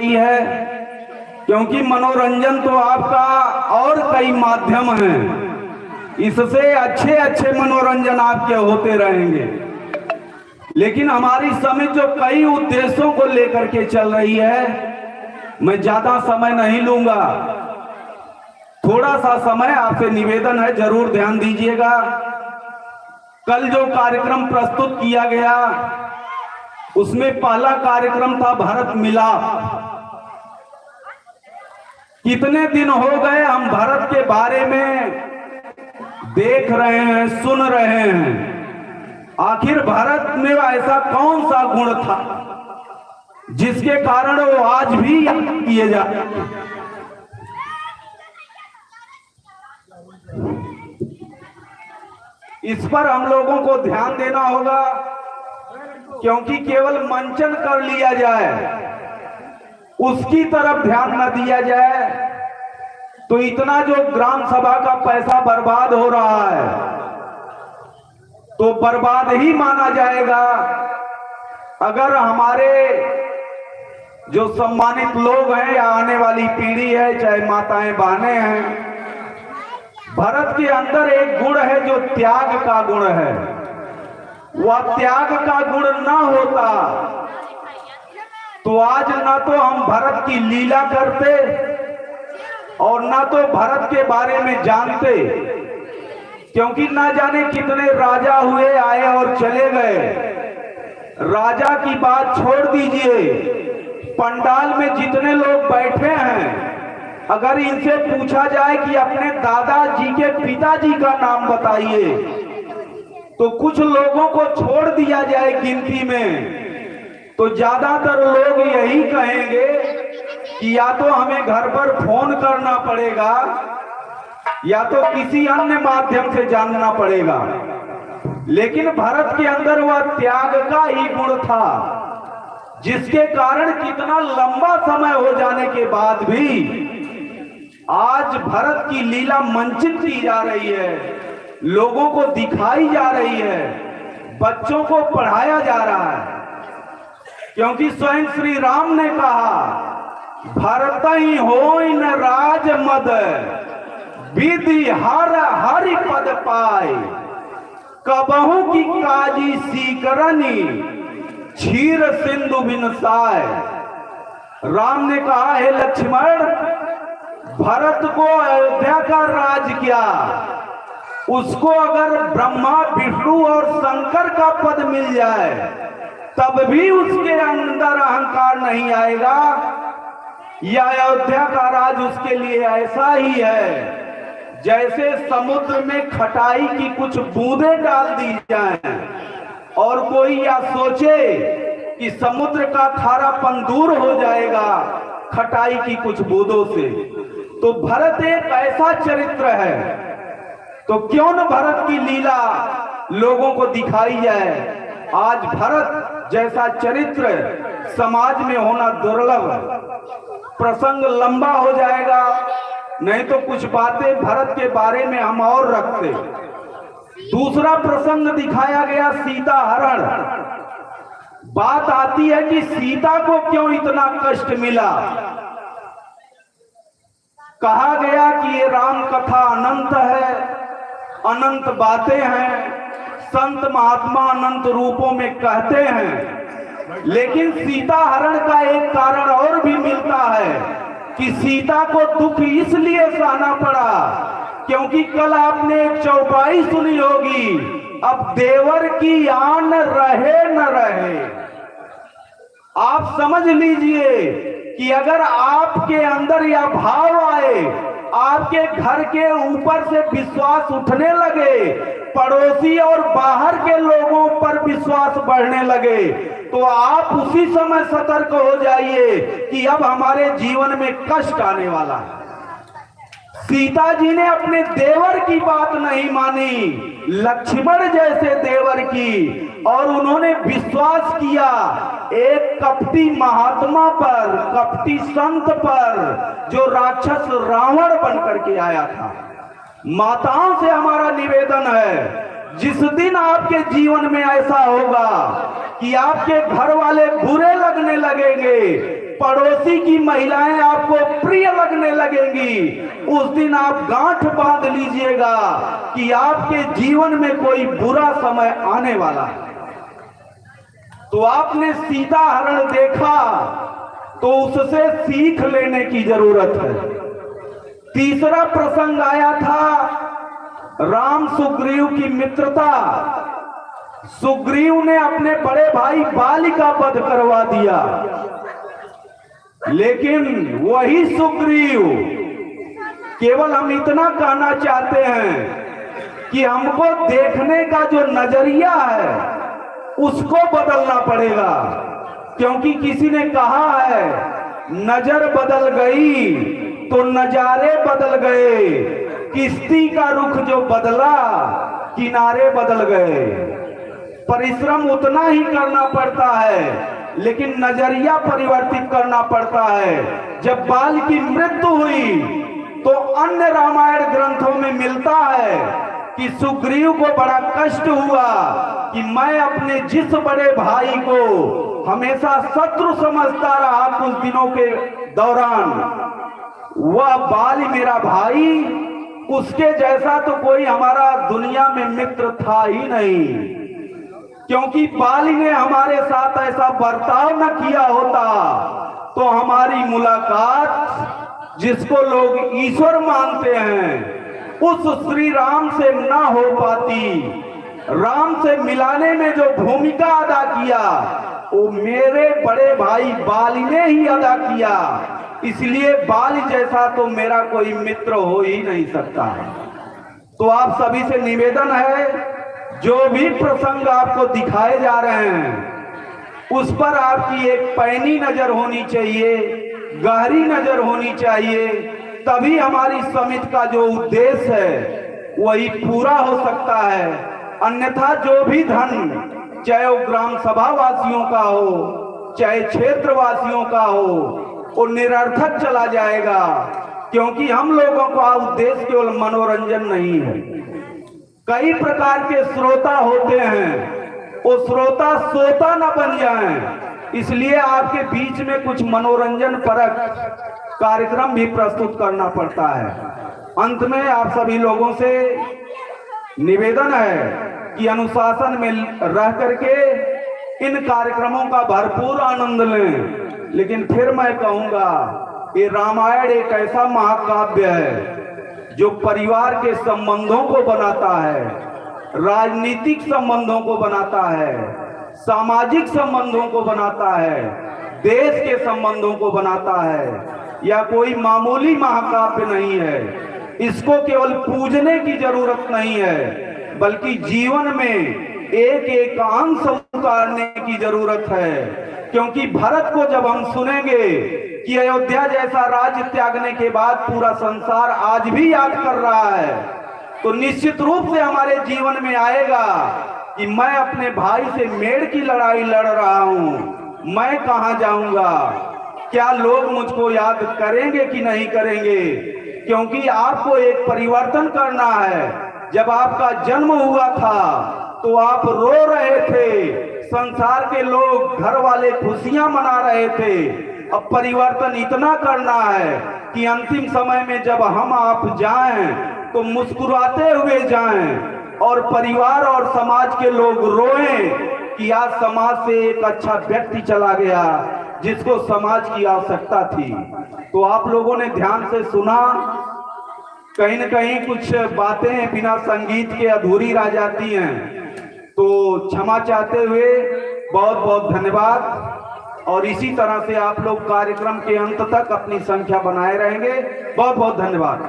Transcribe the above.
रही है, क्योंकि मनोरंजन तो आपका और कई माध्यम हैं, इससे अच्छे अच्छे मनोरंजन आपके होते रहेंगे। लेकिन हमारी समिति जो कई उद्देश्यों को लेकर के चल रही है, मैं ज्यादा समय नहीं लूंगा, थोड़ा सा समय आपसे निवेदन है, जरूर ध्यान दीजिएगा। कल जो कार्यक्रम प्रस्तुत किया गया उसमें पहला कार्यक्रम था भारत मिलाप। कितने दिन हो गए हम भारत के बारे में देख रहे हैं, सुन रहे हैं। आखिर भारत में ऐसा कौन सा गुण था जिसके कारण वो आज भी याद किए जाते हैं। इस पर हम लोगों को ध्यान देना होगा, क्योंकि केवल मंचन कर लिया जाए, उसकी तरफ ध्यान न दिया जाए तो इतना जो ग्राम सभा का पैसा बर्बाद हो रहा है तो बर्बाद ही माना जाएगा। अगर हमारे जो सम्मानित लोग हैं या आने वाली पीढ़ी है, चाहे माताएं बहनें हैं, भारत के अंदर एक गुण है जो त्याग का गुण है, वह त्याग का गुण ना होता तो आज ना तो हम भारत की लीला करते और ना तो भारत के बारे में जानते, क्योंकि ना जाने कितने राजा हुए, आए और चले गए। राजा की बात छोड़ दीजिए, पंडाल में जितने लोग बैठे हैं, अगर इनसे पूछा जाए कि अपने दादाजी के पिताजी का नाम बताइए तो कुछ लोगों को छोड़ दिया जाए गिनती में, तो ज्यादातर लोग यही कहेंगे कि या तो हमें घर पर फोन करना पड़ेगा या तो किसी अन्य माध्यम से जानना पड़ेगा। लेकिन भारत के अंदर वह त्याग का ही गुण था, जिसके कारण कितना लंबा समय हो जाने के बाद भी आज भारत की लीला मंचित की जा रही है, लोगों को दिखाई जा रही है, बच्चों को पढ़ाया जा रहा है। क्योंकि स्वयं श्री राम ने कहा, भारत ही होई न राज मद, विधि हर हरि पद पाए, कबहू की काजी सीकरनी, क्षीर सिंधु बिनसाय। राम ने कहा, हे लक्ष्मण, भरत को अयोध्या का राज किया, उसको अगर ब्रह्मा विष्णु और शंकर का पद मिल जाए तब भी उसके अंदर अहंकार नहीं आएगा। यह अयोध्या का राज उसके लिए ऐसा ही है जैसे समुद्र में खटाई की कुछ बूंदें डाल दी जाएं और कोई या सोचे कि समुद्र का खारापन दूर हो जाएगा खटाई की कुछ बूंदों से। तो भरत एक ऐसा चरित्र है, तो क्यों न भरत की लीला लोगों को दिखाई जाए। आज भरत जैसा चरित्र समाज में होना दुर्लभ है। प्रसंग लंबा हो जाएगा, नहीं तो कुछ बातें भरत के बारे में हम और रखते। दूसरा प्रसंग दिखाया गया सीता हरण। बात आती है कि सीता को क्यों इतना कष्ट मिला। कहा गया कि ये राम कथा अनंत है, अनंत बातें हैं, संत महात्मा अनंत रूपों में कहते हैं। लेकिन सीता हरण का एक कारण और भी मिलता है कि सीता को दुख इसलिए सहना पड़ा क्योंकि कल आपने एक चौपाई सुनी होगी, अब देवर की आन रहे न रहे। आप समझ लीजिए कि अगर आपके अंदर यह भाव आए, आपके घर के ऊपर से विश्वास उठने लगे, पड़ोसी और बाहर के लोगों पर विश्वास बढ़ने लगे, तो आप उसी समय सतर्क हो जाइए कि अब हमारे जीवन में कष्ट आने वाला है। सीता जी ने अपने देवर की बात नहीं मानी, लक्ष्मण जैसे देवर की, और उन्होंने विश्वास किया एक कपटी महात्मा पर, कपटी संत पर, जो राक्षस रावण बनकर के आया था। माताओं से हमारा निवेदन है, जिस दिन आपके जीवन में ऐसा होगा कि आपके घर वाले बुरे लगने लगेंगे, पड़ोसी की महिलाएं आपको प्रिय लगने लगेंगी, उस दिन आप गांठ बांध लीजिएगा कि आपके जीवन में कोई बुरा समय आने वाला है। तो आपने सीता हरण देखा तो उससे सीख लेने की जरूरत है। तीसरा प्रसंग आया था राम सुग्रीव की मित्रता। सुग्रीव ने अपने बड़े भाई बाली का वध करवा दिया, लेकिन वही सुग्रीव, केवल हम इतना कहना चाहते हैं कि हमको देखने का जो नजरिया है उसको बदलना पड़ेगा। क्योंकि किसी ने कहा है नजर बदल गई तो नजारे बदल गए, किश्ती का रुख जो बदला किनारे बदल गए। परिश्रम उतना ही करना पड़ता है, लेकिन नजरिया परिवर्तित करना पड़ता है। जब बाल की मृत्यु हुई तो अन्य रामायण ग्रंथों में मिलता है कि सुग्रीव को बड़ा कष्ट हुआ कि मैं अपने जिस बड़े भाई को हमेशा शत्रु समझता रहा कुछ दिनों के दौरान, वह बाली मेरा भाई, उसके जैसा तो कोई हमारा दुनिया में मित्र था ही नहीं। क्योंकि बाली ने हमारे साथ ऐसा बर्ताव न किया होता तो हमारी मुलाकात, जिसको लोग ईश्वर मानते हैं, उस श्री राम से न हो पाती। राम से मिलाने में जो भूमिका अदा किया वो मेरे बड़े भाई बाली ने ही अदा किया। इसलिए बाली जैसा तो मेरा कोई मित्र हो ही नहीं सकता। तो आप सभी से निवेदन है, जो भी प्रसंग आपको दिखाए जा रहे हैं उस पर आपकी एक पैनी नजर होनी चाहिए, गहरी नजर होनी चाहिए, तभी हमारी समिति का जो उद्देश्य है वही पूरा हो सकता है। अन्यथा जो भी धन, चाहे वो ग्राम सभा वासियों का हो चाहे क्षेत्र वासियों का हो, वो निरर्थक चला जाएगा। क्योंकि हम लोगों का उद्देश्य केवल मनोरंजन नहीं है। कई प्रकार के श्रोता होते हैं, वो श्रोता सोता न बन जाएं, इसलिए आपके बीच में कुछ मनोरंजन परक कार्यक्रम भी प्रस्तुत करना पड़ता है। अंत में आप सभी लोगों से निवेदन है कि अनुशासन में रह करके इन कार्यक्रमों का भरपूर आनंद लें। लेकिन फिर मैं कहूंगा, ये रामायण एक ऐसा महाकाव्य है जो परिवार के संबंधों को बनाता है, राजनीतिक संबंधों को बनाता है, सामाजिक संबंधों को बनाता है, देश के संबंधों को बनाता है। या कोई मामूली महाकाव्य नहीं है। इसको केवल पूजने की जरूरत नहीं है, बल्कि जीवन में एक एक अंश उतारने की जरूरत है। क्योंकि भरत को जब हम सुनेंगे कि अयोध्या जैसा राज्य त्यागने के बाद पूरा संसार आज भी याद कर रहा है, तो निश्चित रूप से हमारे जीवन में आएगा कि मैं अपने भाई से मेड़ की लड़ाई लड़ रहा हूं, मैं कहां जाऊंगा, क्या लोग मुझको याद करेंगे कि नहीं करेंगे। क्योंकि आपको एक परिवर्तन करना है। जब आपका जन्म हुआ था तो आप रो रहे थे, संसार के लोग, घर वाले खुशियां मना रहे थे। अब परिवर्तन इतना करना है कि अंतिम समय में जब हम आप जाएं तो मुस्कुराते हुए जाएं और परिवार और समाज के लोग रोएं कि आज समाज से एक अच्छा व्यक्ति चला गया जिसको समाज की आवश्यकता थी। तो आप लोगों ने ध्यान से सुना, कहीं न कहीं कुछ बातें बिना संगीत के अधूरी रह जाती हैं, तो क्षमा चाहते हुए बहुत बहुत धन्यवाद। और इसी तरह से आप लोग कार्यक्रम के अंत तक अपनी संख्या बनाए रहेंगे। बहुत बहुत धन्यवाद।